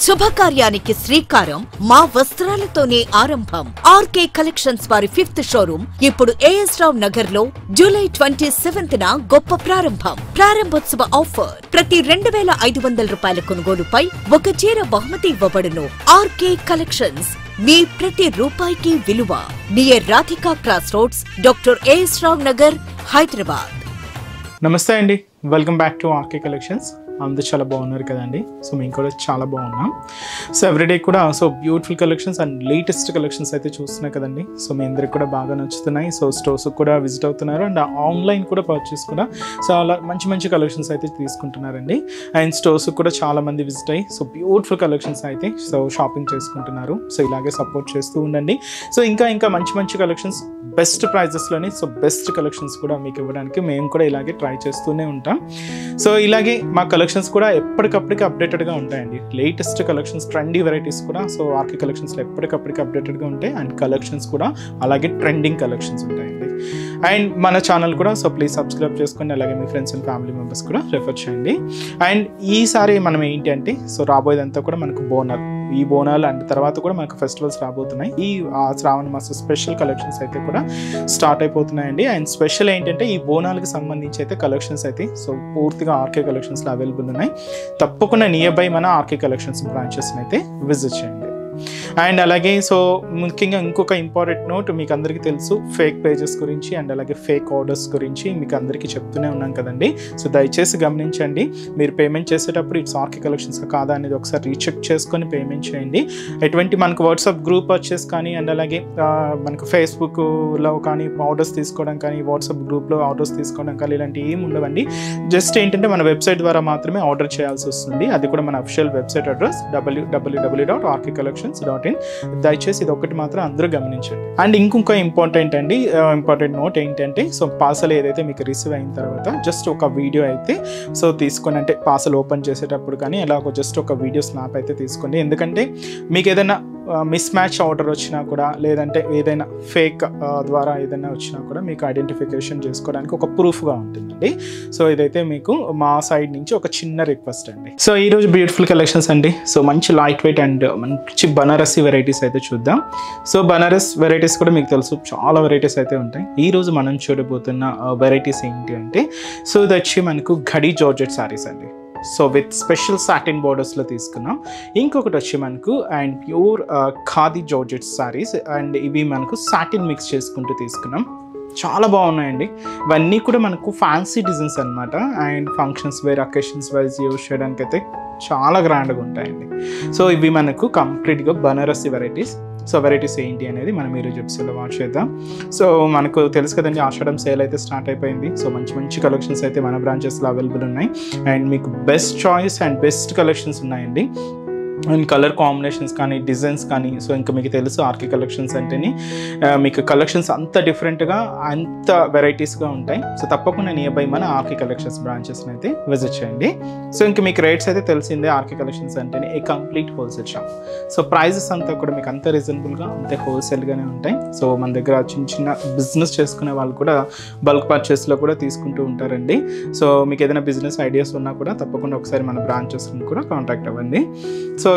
శుభకార్యానికి శ్రీకారం మా వస్త్రాలతోనే ఆరంభం. ఆర్కే కలెక్షన్స్ వారి 5th షోరూమ్ ఇప్పుడు ఏఎస్ రావ్ నగర్ లో జూలై 27న గొప్ప ప్రారంభం. ప్రారంభోత్సవ ఆఫర్ ప్రతి 2500 రూపాయల కొనుగోలుపై ఒక చీర బహుమతి ఇవ్వబడును. ఆర్కే కలెక్షన్స్ మీ ప్రతి రూపాయికి విలువ. Near Radhika cross roads, doctor A S Rao Nagar, Hyderabad. నమస్తే అండి, welcome back to RK collections. అందరూ చాలా బాగున్నారు కదండి. సో మేము కూడా చాలా బాగున్నాం. సో ఎవ్రీడే కూడా beautiful collections and latest collections అయితే చూస్తున్నాయి కదండి. సో మీ అందరికి కూడా బాగా నచ్చుతున్నాయి. సో స్టోర్స్కి కూడా విజిట్ అవుతున్నారు అండ్ ఆన్లైన్ కూడా పర్చేస్ కూడా చాలా మంచి కలెక్షన్స్ అయితే తీసుకుంటున్నారండి. అండ్ స్టోర్స్కి కూడా చాలా మంది విజిట్ అయ్యి బ్యూటిఫుల్ కలెక్షన్స్ అయితే షాపింగ్ చేసుకుంటున్నారు. సో ఇలాగే సపోర్ట్ చేస్తూ ఉండండి. సో ఇంకా మంచి కలెక్షన్స్ బెస్ట్ ప్రైజెస్లోని బెస్ట్ కలెక్షన్స్ కూడా మీకు ఇవ్వడానికి మేము కూడా ఇలాగే ట్రై చేస్తూనే ఉంటాం. సో ఇలాగే మా కలెక్షన్స్ కూడా ఎప్పటికప్పటికి అప్డేటెడ్గా ఉంటాయండి. లేటెస్ట్ కలెక్షన్స్, ట్రెండీ వెరైటీస్ కూడా ఆర్కే కలెక్షన్స్లో ఎప్పటికప్పటికి అప్డేటెడ్గా ఉంటాయి. అండ్ కలెక్షన్స్ కూడా అలాగే ట్రెండింగ్ కలెక్షన్స్ ఉంటాయండి. అండ్ మన ఛానల్ కూడా ప్లీజ్ సబ్స్క్రైబ్ చేసుకోండి. అలాగే మీ ఫ్రెండ్స్ అండ్ ఫ్యామిలీ మెంబర్స్ కూడా రెఫర్ చేయండి. అండ్ ఈసారి మనం ఏంటి అంటే రాబోయేదంతా కూడా మనకు బోనాలు, ఈ బోనాలు అండ్ తర్వాత కూడా మనకు ఫెస్టివల్స్ రాబోతున్నాయి. ఈ శ్రావణ మాస స్పెషల్ కలెక్షన్స్ అయితే కూడా స్టార్ట్ అయిపోతున్నాయండి. అండ్ స్పెషల్ ఏంటంటే ఈ బోనాలకు సంబంధించి అయితే కలెక్షన్స్ అయితే పూర్తిగా ఆర్కే కలెక్షన్స్లో అవైలబుల్ ఉన్నాయి. తప్పకుండా నియర్ బై మన ఆర్కే కలెక్షన్స్ బ్రాంచెస్ని అయితే విజిట్ చేయండి. అండ్ అలాగే ముఖ్యంగా ఇంకొక ఇంపార్టెంట్ నోట్, మీకు అందరికీ తెలుసు ఫేక్ పేజెస్ గురించి అండ్ అలాగే ఫేక్ ఆర్డర్స్ గురించి మీకు అందరికీ చెప్తూనే ఉన్నాం కదండి. సో దయచేసి గమనించండి. మీరు పేమెంట్ చేసేటప్పుడు ఇట్స్ ఆర్కే కలెక్షన్స్ కాదా అనేది ఒకసారి రీచెక్ చేసుకొని పేమెంట్ చేయండి. ఎటువంటి మనకు వాట్సాప్ గ్రూప్ పర్చేస్ కానీ అండ్ అలాగే మనకు ఫేస్బుక్లో కానీ ఆర్డర్స్ తీసుకోవడం కానీ, వాట్సాప్ గ్రూప్లో ఆర్డర్స్ తీసుకోవడం కానీ ఇలాంటివి ఏమి ఉండవండి. జస్ట్ ఏంటంటే మన వెబ్సైట్ ద్వారా మాత్రమే ఆర్డర్ చేయాల్సి వస్తుంది. అది కూడా మన అఫిషియల్ వెబ్సైట్ అడ్రస్ www.rkcollections.in. దయచేసి ఇది ఒకటి మాత్రం అందరూ గమనించండి. అండ్ ఇంకొక ఇంపార్టెంట్ నోట్ ఏంటంటే పార్సల్ ఏదైతే మీకు రిసీవ్ అయిన తర్వాత జస్ట్ ఒక వీడియో అయితే తీసుకొని, అంటే పార్సల్ ఓపెన్ చేసేటప్పుడు కానీ ఎలాగో జస్ట్ ఒక వీడియో స్నాప్ అయితే తీసుకోండి. ఎందుకంటే మీకు ఏదైనా మిస్ మ్యాచ్ ఆర్డర్ వచ్చినా కూడా, లేదంటే ఏదైనా ఫేక్ ద్వారా ఏదైనా వచ్చినా కూడా మీకు ఐడెంటిఫికేషన్ చేసుకోవడానికి ఒక ప్రూఫ్గా ఉంటుందండి. సో ఇదైతే మీకు మా సైడ్ నుంచి ఒక చిన్న రిక్వెస్ట్ అండి. సో ఈరోజు బ్యూటిఫుల్ కలెక్షన్స్ అండి. మంచి లైట్ వెయిట్ అండ్ మంచి బనారసి వెరైటీస్ అయితే చూద్దాం. బనారస్ వెరైటీస్ కూడా మీకు తెలుసు చాలా వెరైటీస్ అయితే ఉంటాయి. ఈరోజు మనం చూడబోతున్న వెరైటీస్ ఏంటి అంటే ఇది వచ్చి మనకు ఘడి జార్జెట్ శారీస్ అండి. విత్ స్పెషల్ సాటిన్ బోర్డర్స్లో తీసుకున్నాం. ఇంకొకటి వచ్చి మనకు and pure khadi georgette saris and ఇవి మనకు సాటిన్ మిక్స్ చేసుకుంటూ తీసుకున్నాం. చాలా బాగున్నాయండి. ఇవన్నీ కూడా మనకు ఫ్యాన్సీ డిజైన్స్ అనమాట. And functions wear, occasions wise use చేయడానికి అయితే చాలా గ్రాండ్గా ఉంటాయండి. ఇవి మనకు కంప్లీట్గా బనారసి వెరైటీస్. వెరైటీస్ ఏంటి అనేది మనం ఈరోజు ఎపిసోడ్లో వాచ్ చేద్దాం. మనకు తెలుసు కదండి, ఆషాఢం సేల్ అయితే స్టార్ట్ అయిపోయింది. మంచి కలెక్షన్స్ అయితే మన బ్రాంచెస్లో అవైలబుల్ ఉన్నాయి. అండ్ మీకు best choice and best collections ఉన్నాయండి. అండ్ కలర్ కాంబినేషన్స్ కానీ, డిజైన్స్ కానీ, ఇంకా మీకు తెలుసు ఆర్కే కలెక్షన్స్ అంటేనే మీకు కలెక్షన్స్ అంత డిఫరెంట్గా అంత వెరైటీస్గా ఉంటాయి. తప్పకుండా నియర్ బై మన ఆర్కే కలెక్షన్స్ బ్రాంచెస్ని అయితే విజిట్ చేయండి. ఇంకా మీకు రేట్స్ అయితే తెలిసిందే. ఆర్కే కలెక్షన్స్ అంటేనే a complete wholesale shop. Prices అంతా కూడా మీకు అంత రీజనబుల్గా, అంతే హోల్సేల్గానే ఉంటాయి. మన దగ్గర చిన్న బిజినెస్ చేసుకునే వాళ్ళు కూడా బల్క్ పర్చేస్లో కూడా తీసుకుంటూ ఉంటారండి. మీకు ఏదైనా బిజినెస్ ఐడియాస్ ఉన్నా కూడా తప్పకుండా ఒకసారి మన బ్రాంచెస్ని కూడా కాంటాక్ట్ అవ్వండి.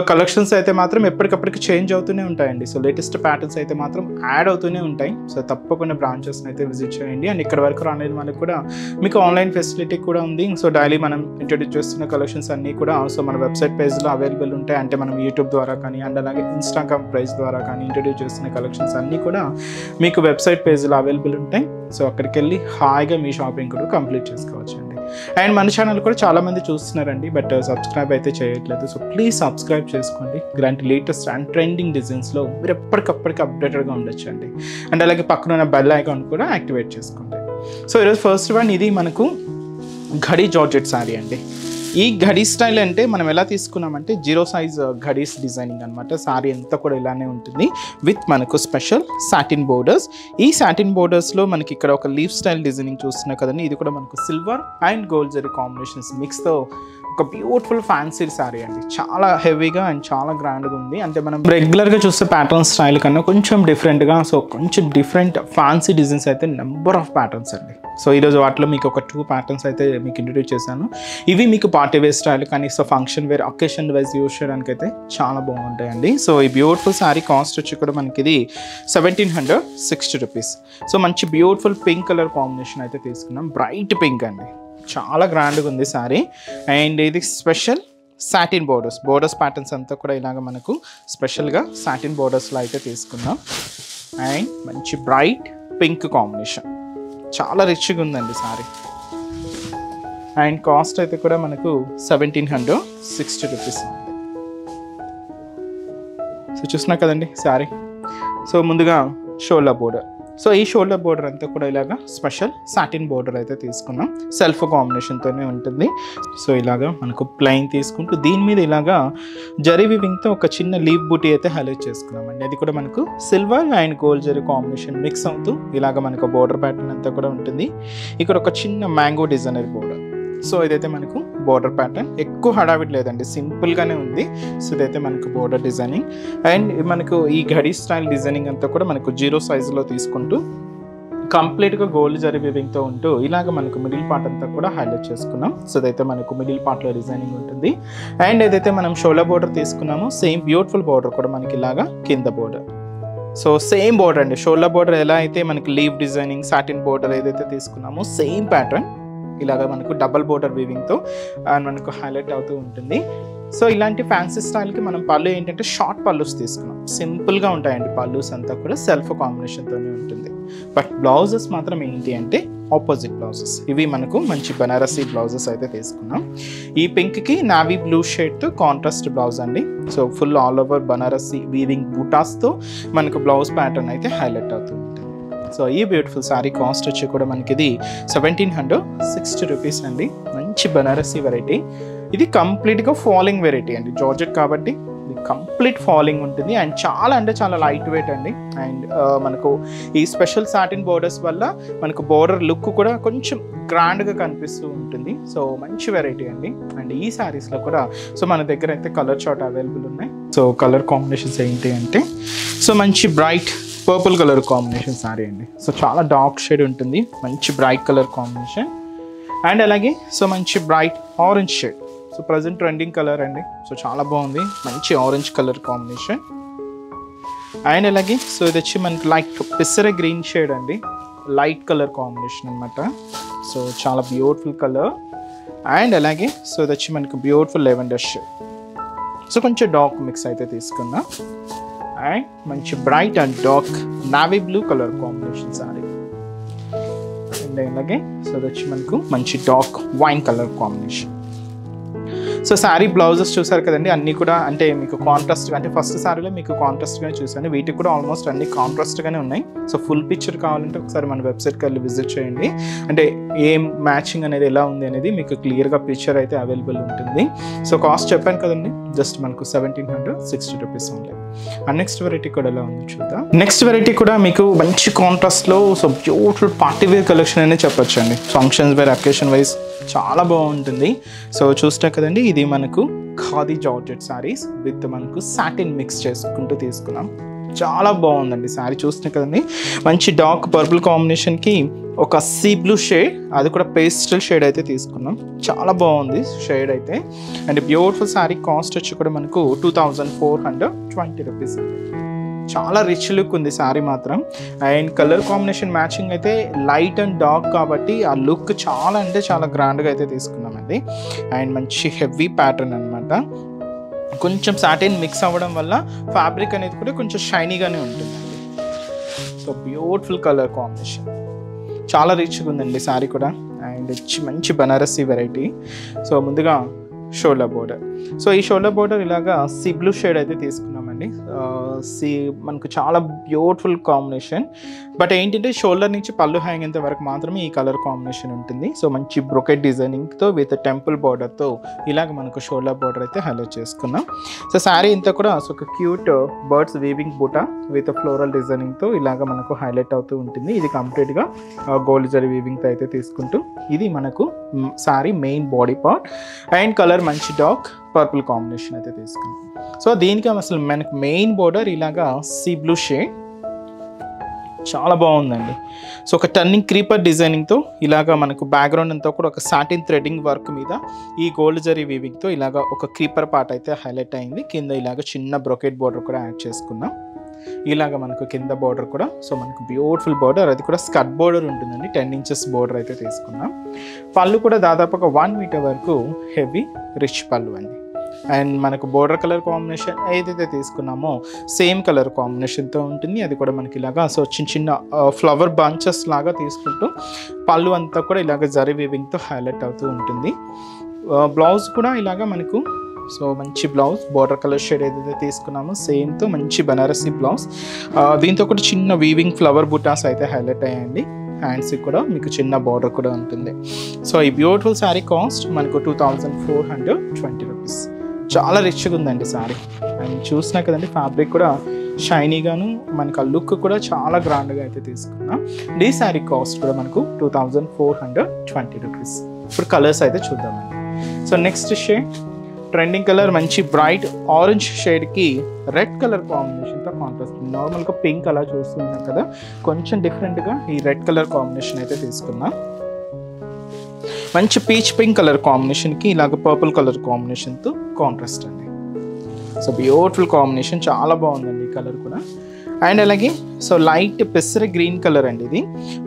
కలెక్షన్స్ అయితే మాత్రం ఎప్పటికప్పటికి చేంజ్ అవుతూనే ఉంటాయండి. లేటెస్ట్ ప్యాటర్న్స్ అయితే మాత్రం యాడ్ అవుతూనే ఉంటాయి. తప్పకుండా బ్రాంచెస్ని అయితే విజిట్ చేయండి. అండ్ ఇక్కడ వరకు రాలేని వాళ్ళకి కూడా మీకు ఆన్లైన్ ఫెసిలిటీ కూడా ఉంది. డైలీ మనం ఇంట్రొడ్యూస్ చేస్తున్న కలెక్షన్స్ అన్నీ కూడా మన వెబ్సైట్ పేజ్లో అవైలబుల్ ఉంటాయి. అంటే మనం యూట్యూబ్ ద్వారా కానీ అండ్ అలాగే ఇన్స్టాగ్రామ్ పేజ్ ద్వారా కానీ ఇంట్రొడ్యూస్ చేస్తున్న కలెక్షన్స్ అన్నీ కూడా మీకు వెబ్సైట్ పేజ్లో అవైలబుల్ ఉంటాయి. అక్కడికి వెళ్ళి హాయిగా మీ షాపింగ్ కూడా కంప్లీట్ చేసుకోవచ్చు అండి. అండ్ మన ఛానల్ కూడా చాలామంది చూస్తున్నారండి, బట్ సబ్స్క్రైబ్ అయితే చేయట్లేదు. ప్లీజ్ సబ్స్క్రైబ్ చేసుకోండి. ఇలాంటి లేటెస్ట్ అండ్ ట్రెండింగ్ డిజైన్స్లో మీరు ఎప్పటికప్పటికి అప్డేటెడ్గా ఉండొచ్చు అండి. అండ్ అలాగే పక్కన ఉన్న బెల్ ఐకాన్ కూడా యాక్టివేట్ చేసుకోండి. ఈరోజు ఫస్ట్ వన్ ఇది మనకు ఘడి జార్జెట్ శారీ అండి. ఈ ఘడి స్టైల్ అంటే మనం ఎలా తీసుకున్నామంటే 0 సైజ్ ఘడీస్ డిజైనింగ్ అనమాట. శారీ అంతా కూడా ఇలానే ఉంటుంది విత్ మనకు స్పెషల్ సాటిన్ బోర్డర్స్. ఈ సాటిన్ బోర్డర్స్లో మనకి ఇక్కడ ఒక లీఫ్ స్టైల్ డిజైనింగ్ చూస్తున్నా కదండి. ఇది కూడా మనకు silver and gold zari combinations మిక్స్తో ఒక బ్యూటిఫుల్ ఫ్యాన్సీ శారీ అండి, చాలా హెవీగా అండ్ చాలా గ్రాండ్గా ఉంది. అంటే మనం రెగ్యులర్గా చూస్తే ప్యాటర్న్ స్టైల్ కన్నా కొంచెం డిఫరెంట్గా, సో కొంచెం డిఫరెంట్ ఫ్యాన్సీ డిజైన్స్ అయితే నెంబర్ ఆఫ్ ప్యాటర్న్స్ అండి. సో ఈరోజు వాటిలో మీకు ఒక 2 ప్యాటర్న్స్ అయితే మీకు ఇంట్రడ్యూస్ చేశాను. ఇవి మీకు పార్టీ వేర్ స్టైల్ కానీ so function wear, occasion wise use చేయడానికి అయితే చాలా బాగుంటాయండి. సో ఈ బ్యూటిఫుల్ శారీ కాస్ట్ వచ్చి కూడా మనకి ఇది 1760 రూపీస్. సో మంచి బ్యూటిఫుల్ పింక్ కలర్ కాంబినేషన్ అయితే తీసుకున్నాం, బ్రైట్ పింక్ అండి, చాలా గ్రాండ్గా ఉంది శారీ. అండ్ ఇది స్పెషల్ సాటిన్ బోర్డర్స్ ప్యాటర్న్స్ అంతా కూడా ఇలాగ మనకు స్పెషల్గా సాటిన్ బోర్డర్స్లో అయితే తీసుకున్నాం. అండ్ మంచి బ్రైట్ పింక్ కాంబినేషన్, చాలా రిచ్గా ఉందండి శారీ. అండ్ కాస్ట్ అయితే కూడా మనకు 1760 రూపీస్ ఉంది. సో చూస్తున్నా కదండి శారీ. సో ముందుగా షోల్డర్ బోర్డర్. సో ఈ షోల్డర్ బోర్డర్ అంతా కూడా ఇలాగా స్పెషల్ సాటిన్ బోర్డర్ అయితే తీసుకున్నాం, సెల్ఫ్ కాంబినేషన్తోనే ఉంటుంది. సో ఇలాగా మనకు ప్లెయిన్ తీసుకుంటూ దీని మీద ఇలాగా జరీ వివింగ్తో ఒక చిన్న లీవ్ బూటీ అయితే హైలైట్ చేసుకున్నామండి. అది కూడా మనకు silver and gold zari combination mix అవుతూ ఇలాగ మనకు బోర్డర్ ప్యాటర్న్ అంతా కూడా ఉంటుంది. ఇక్కడ ఒక చిన్న మ్యాంగో డిజైనర్ బోర్డర్. సో ఇదైతే మనకు బోర్డర్ ప్యాటర్న్, ఎక్కువ హడావిడి లేదండి, సింపుల్గానే ఉంది. సో ఇదైతే మనకు బోర్డర్ డిజైనింగ్. అండ్ మనకు ఈ ఘడి స్టైల్ డిజైనింగ్ అంతా కూడా మనకు 0 సైజులో తీసుకుంటూ కంప్లీట్గా గోల్డ్ జరీ వీవింగ్తో ఉంటూ ఇలాగ మనకు మిడిల్ పార్ట్ అంతా కూడా హైలైట్ చేసుకున్నాం. సో ఇదైతే మనకు మిడిల్ పార్ట్లో డిజైనింగ్ ఉంటుంది. అండ్ ఏదైతే మనం షోల్డర్ బోర్డర్ తీసుకున్నామో సేమ్ బ్యూటిఫుల్ బోర్డర్ కూడా మనకి ఇలాగా కింద బోర్డర్. సో సేమ్ బోర్డర్ అండి, షోల్డర్ బోర్డర్ ఎలా అయితే మనకి లీవ్ డిజైనింగ్ సాటిన్ బోర్డర్ ఏదైతే తీసుకున్నామో సేమ్ ప్యాటర్న్ ఇలాగ మనకు డబల్ బోర్డర్ వీవింగ్తో మనకు హైలైట్ అవుతూ ఉంటుంది. సో ఇలాంటి ఫ్యాన్సీ స్టైల్కి మనం పళ్ళు ఏంటంటే షార్ట్ పళ్ళుస్ తీసుకున్నాం, సింపుల్గా ఉంటాయండి పళ్ళుస్ అంతా కూడా సెల్ఫ్ కాంబినేషన్తోనే ఉంటుంది. బట్ బ్లౌజెస్ మాత్రం ఏంటి అంటే ఆపోజిట్ బ్లౌజెస్, ఇవి మనకు మంచి బనారసీ బ్లౌజెస్ అయితే తీసుకున్నాం. ఈ పింక్కి నావీ బ్లూ షేడ్తో కాంట్రాస్ట్ బ్లౌజ్ అండి. So full all over Banarasi weaving బూటాస్తో మనకు బ్లౌజ్ ప్యాటర్న్ అయితే హైలైట్ అవుతుంది. సో ఈ బ్యూటిఫుల్ శారీ కాస్ట్ వచ్చి కూడా మనకి ఇది 1760 రూపీస్ అండి. మంచి బనారసీ వెరైటీ, ఇది కంప్లీట్గా ఫాలింగ్ వెరైటీ అండి, జార్జెట్ కాబట్టి ఇది కంప్లీట్ ఫాలింగ్ ఉంటుంది. అండ్ చాలా అంటే చాలా లైట్ వెయిట్ అండి. అండ్ మనకు ఈ స్పెషల్ సాటిన్ బోర్డర్స్ వల్ల మనకు బోర్డర్ లుక్ కూడా కొంచెం గ్రాండ్గా కనిపిస్తూ ఉంటుంది. సో మంచి వెరైటీ అండి. అండ్ ఈ శారీస్లో కూడా సో మన దగ్గర అయితే కలర్ చార్ట్ అవైలబుల్ ఉన్నాయి. సో కలర్ కాంబినేషన్స్ ఏంటి అంటే సో మంచి bright purple colour combination sari అండి. సో చాలా డార్క్ షేడ్ ఉంటుంది, మంచి బ్రైట్ కలర్ కాంబినేషన్. అండ్ అలాగే సో మంచి bright orange shade, so present trending colour అండి. సో చాలా బాగుంది, మంచి ఆరెంజ్ కలర్ కాంబినేషన్. అండ్ అలాగే సో ఇది వచ్చి మనకి లైట్ పిసర గ్రీన్ షేడ్ అండి, లైట్ కలర్ కాంబినేషన్ అనమాట. సో చాలా బ్యూటిఫుల్ కలర్. అండ్ అలాగే సో ఇది వచ్చి మనకి బ్యూటిఫుల్ లెవెండర్ షేడ్. సో కొంచెం డార్క్ మిక్స్ అయితే తీసుకున్నా. అండ్ మంచి bright and dark navy blue colour combination sorry. And అలాగే సో ఇది వచ్చి మనకు మంచి dark wine colour combination. So sari blouses చూసారు కదండి, అన్నీ కూడా అంటే మీకు కాంట్రాస్ట్గా, అంటే ఫస్ట్ శారీలో మీకు కాంట్రాస్ట్గానే చూసాను, వీటికి కూడా ఆల్మోస్ట్ అన్ని కాంట్రాస్ట్గానే ఉన్నాయి. సో ఫుల్ పిక్చర్ కావాలంటే ఒకసారి మన వెబ్సైట్కి వెళ్ళి విజిట్ చేయండి. అంటే ఏం మ్యాచింగ్ అనేది ఎలా ఉంది అనేది మీకు క్లియర్గా పిక్చర్ అయితే అవైలబుల్ ఉంటుంది. సో కాస్ట్ చెప్పాను కదండి, జస్ట్ మనకు 1760 రూపీస్ ఉంది. అండ్ నెక్స్ట్ వెరైటీ కూడా ఎలా ఉంది చూద్దాం. నెక్స్ట్ వెరైటీ కూడా మీకు మంచి కాంట్రాస్ట్లో so beautiful party wear collection అనే చెప్పొచ్చు అండి. ఫంక్షన్స్ వేర్, అకేషన్ వైజ్ చాలా బాగుంటుంది. సో చూస్తే కదండి, ఇది మనకు ఖాదీ జార్జెట్ శారీస్ విత్ మనకు సాటిన్ మిక్స్ చేసుకుంటూ తీసుకున్నాం. చాలా బాగుందండి శారీ. చూస్తే కదండి, మంచి డార్క్ పర్పుల్ కాంబినేషన్కి ఒక సీ బ్లూ షేడ్, అది కూడా పేస్టల్ షేడ్ అయితే తీసుకున్నాం. చాలా బాగుంది షేడ్ అయితే. అండ్ బ్యూటిఫుల్ శారీ కాస్ట్ వచ్చి కూడా మనకు 2420 రూపీస్ అండి. చాలా రిచ్ లుక్ ఉంది శారీ మాత్రం. అండ్ కలర్ కాంబినేషన్ మ్యాచింగ్ అయితే లైట్ అండ్ డార్క్ కాబట్టి ఆ లుక్ చాలా అంటే చాలా గ్రాండ్గా అయితే తీసుకున్నామండి. అండ్ మంచి హెవీ ప్యాటర్న్ అనమాట. కొంచెం సాటిన్ మిక్స్ అవ్వడం వల్ల ఫ్యాబ్రిక్ అనేది కూడా కొంచెం షైనీగానే ఉంటుందండి. సో బ్యూటిఫుల్ కలర్ కాంబినేషన్, చాలా రిచ్గా ఉందండి శారీ కూడా. అండ్ మంచి బనారసీ వెరైటీ. సో ముందుగా షోల్డర్ బోర్డర్. సో ఈ షోల్డర్ బోర్డర్ ఇలాగా సీ బ్లూ షేడ్ అయితే తీసుకున్నామండి. చూద్దామండి. మనకు చాలా బ్యూటిఫుల్ కాంబినేషన్. బట్ ఏంటంటే షోల్డర్ నుంచి పళ్ళు హ్యాంగేంత వరకు మాత్రమే ఈ కలర్ కాంబినేషన్ ఉంటుంది. సో మంచి బ్రొకెట్ డిజైనింగ్తో విత్ టెంపుల్ బార్డర్తో ఇలాగ మనకు షోల్డర్ బార్డర్ అయితే హైలైట్ చేసుకున్నాం. సో శారీ ఇంతా కూడా ఒక క్యూట్ బర్డ్స్ వీవింగ్ బూటా విత్ ఫ్లోరల్ డిజైనింగ్తో ఇలాగ మనకు హైలైట్ అవుతూ ఉంటుంది. ఇది కంప్లీట్గా గోల్డ్ జరీ వీవింగ్తో అయితే తీసుకుంటూ ఇది మనకు sari main body part and colour మంచి డార్క్ పర్పుల్ కాంబినేషన్ అయితే తీసుకున్నాం. సో దీనికి అసలు మనకు మెయిన్ బోర్డర్ ఇలాగా సీ బ్లూ షేడ్ చాలా బాగుందండి. సో ఒక టర్నింగ్ క్రీపర్ డిజైనింగ్తో ఇలాగా మనకు బ్యాక్గ్రౌండ్ అంతా కూడా ఒక సాటిన్ థ్రెడ్డింగ్ వర్క్ మీద ఈ గోల్డ్ జరీ వీవింగ్తో ఇలాగా ఒక క్రీపర్ పార్ట్ అయితే హైలైట్ అయింది. కింద ఇలాగ చిన్న బ్రొకెట్ బోర్డర్ కూడా యాడ్ చేసుకున్నాం. ఇలాగ మనకు కింద బార్డర్ కూడా సో మనకు బ్యూటిఫుల్ బార్డర్, అది కూడా స్కర్ట్ బార్డర్ ఉంటుందండి. 10 inches బార్డర్ అయితే తీసుకున్నాం. పళ్ళు కూడా దాదాపుగా 1 meter వరకు హెవీ రిచ్ పళ్ళు అండి. అండ్ మనకు బోర్డర్ కలర్ కాంబినేషన్ ఏదైతే తీసుకున్నామో సేమ్ కలర్ కాంబినేషన్తో ఉంటుంది. అది కూడా మనకి ఇలాగా సో చిన్న చిన్న ఫ్లవర్ బంచెస్ లాగా తీసుకుంటూ పళ్ళు అంతా కూడా ఇలాగ జరీ వీవింగ్తో హైలైట్ అవుతూ ఉంటుంది. బ్లౌజ్ కూడా ఇలాగా మనకు సో మంచి బ్లౌజ్ బోర్డర్ కలర్ షేడ్ ఏదైతే తీసుకున్నామో సేమ్తో మంచి బనారసీ బ్లౌజ్, దీంతో కూడా చిన్న వీవింగ్ ఫ్లవర్ బుటాస్ అయితే హైలైట్ అయ్యాయండి. హ్యాండ్స్కి కూడా మీకు చిన్న బార్డర్ కూడా ఉంటుంది. సో ఈ బ్యూటిఫుల్ శారీ కాస్ట్ మనకు 2420 రూపీస్. చాలా రిచ్గా ఉందండి శారీ. అండ్ చూసినా కదండి ఫ్యాబ్రిక్ కూడా షైనీగాను మనకు ఆ లుక్ కూడా చాలా గ్రాండ్గా అయితే తీసుకున్నాం. ఈ శారీ కాస్ట్ కూడా మనకు 2420 రూపీస్. ఇప్పుడు కలర్స్ అయితే చూద్దామండి. So next shade trending colour మంచి బ్రైట్ ఆరెంజ్ షేడ్కి రెడ్ కలర్ కాంబినేషన్తో కాంట్రాస్ట్. నార్మల్గా పింక్ అలా చూస్తున్నాం కదా, కొంచెం డిఫరెంట్గా ఈ రెడ్ కలర్ కాంబినేషన్ అయితే తీసుకున్నా. మంచి పీచ్ పింక్ కలర్ కాంబినేషన్కి ఇలాగ పర్పుల్ కలర్ కాంబినేషన్తో కాంట్రాస్ట్ అండి. సో బ్యూటిఫుల్ కాంబినేషన్, చాలా బాగుందండి ఈ కలర్ కూడా. అండ్ అలాగే సో లైట్ పెసర గ్రీన్ కలర్ అండి ఇది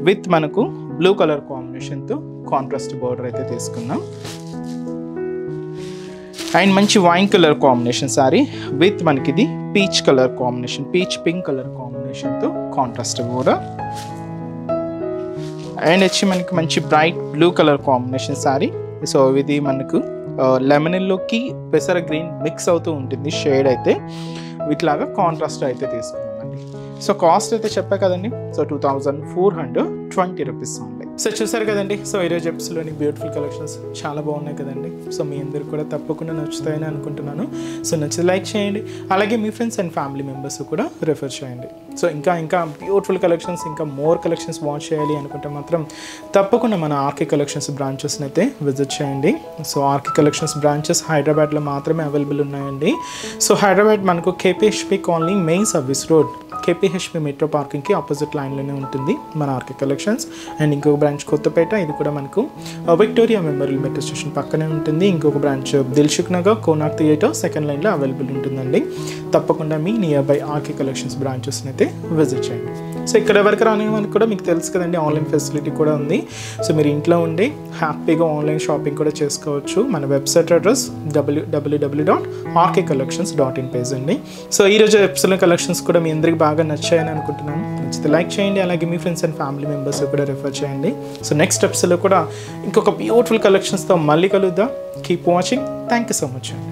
విత్ మనకు బ్లూ కలర్ కాంబినేషన్తో కాంట్రాస్ట్ బార్డర్ అయితే తీసుకున్నాం. అండ్ మంచి wine colour combination sorry with మనకి ఇది peach colour combination, peach pink colour కాంబినేషన్తో కాంట్రాస్ట్ కూడా. అండ్ వచ్చి మనకి మంచి bright blue colour combination sorry. So ఇది మనకు లెమనల్లోకి పెసర గ్రీన్ మిక్స్ అవుతూ ఉంటుంది షేడ్ అయితే. వీటిలాగా కాంట్రాస్ట్ అయితే తీసుకున్నామండి. సో కాస్ట్ అయితే చెప్పా కదండి, సో 2420 రూపీస్ ఓన్లీ. సో చూసారు కదండి, సో ఈరోజు ఎపిసోడ్లోని బ్యూటిఫుల్ కలెక్షన్స్ చాలా బాగున్నాయి కదండి. సో మీ అందరు కూడా తప్పకుండా నచ్చుతాయని అనుకుంటున్నాను. సో నచ్చితే లైక్ చేయండి, అలాగే మీ ఫ్రెండ్స్ అండ్ ఫ్యామిలీ మెంబర్స్ కూడా రిఫర్ చేయండి. సో ఇంకా బ్యూటిఫుల్ కలెక్షన్స్, ఇంకా మోర్ కలెక్షన్స్ వాచ్ చేయాలి అనుకుంటే మాత్రం తప్పకుండా మన ఆర్కే కలెక్షన్స్ బ్రాంచెస్ని అయితే విజిట్ చేయండి. సో ఆర్కే కలెక్షన్స్ బ్రాంచెస్ హైదరాబాద్లో మాత్రమే అవైలబుల్ ఉన్నాయండి. సో హైదరాబాద్ మనకు KPHP colony main service road KPHP metro పార్కింగ్కి ఆపోజిట్ లైన్లోనే ఉంటుంది మన ఆర్కే కలెక్షన్స్. అండ్ ఇంకొక బ్రాంచ్ కొత్తపేట, ఇది కూడా మనకు విక్టోరియా మెమోరియల్ మెట్రో స్టేషన్ పక్కనే ఉంటుంది. ఇంకొక branch Dilsukh Nagar Konark theatre second లైన్లో అవైలబుల్ ఉంటుందండి. తప్పకుండా మీ నియర్ బై ఆర్కే కలెక్షన్స్ బ్రాంచెస్ని అయితే విజిట్ చేయండి. సో ఇక్కడ వరకు రాని వాళ్ళకి కూడా మీకు తెలుసు కదండి, ఆన్లైన్ ఫెసిలిటీ కూడా ఉంది. సో మీరు ఇంట్లో ఉండి హ్యాపీగా ఆన్లైన్ షాపింగ్ కూడా చేసుకోవచ్చు. మన వెబ్సైట్ అడ్రస్ www.rkcollections.in పేజ్ అండి. సో ఈరోజు ఎపిసోడ్ కలెక్షన్స్ కూడా మీ అందరికి బాగా నచ్చాయని అనుకుంటున్నాను. నచ్చితే లైక్ చేయండి, అలాగే మీ ఫ్రెండ్స్ అండ్ ఫ్యామిలీ మెంబర్స్ కూడా రిఫర్ చేయండి. సో నెక్స్ట్ ఎపిసోడ్లో కూడా ఇంకొక బ్యూటిఫుల్ కలెక్షన్స్తో మళ్ళీ కలుద్దాం. Keep watching. Thank you so much అండి.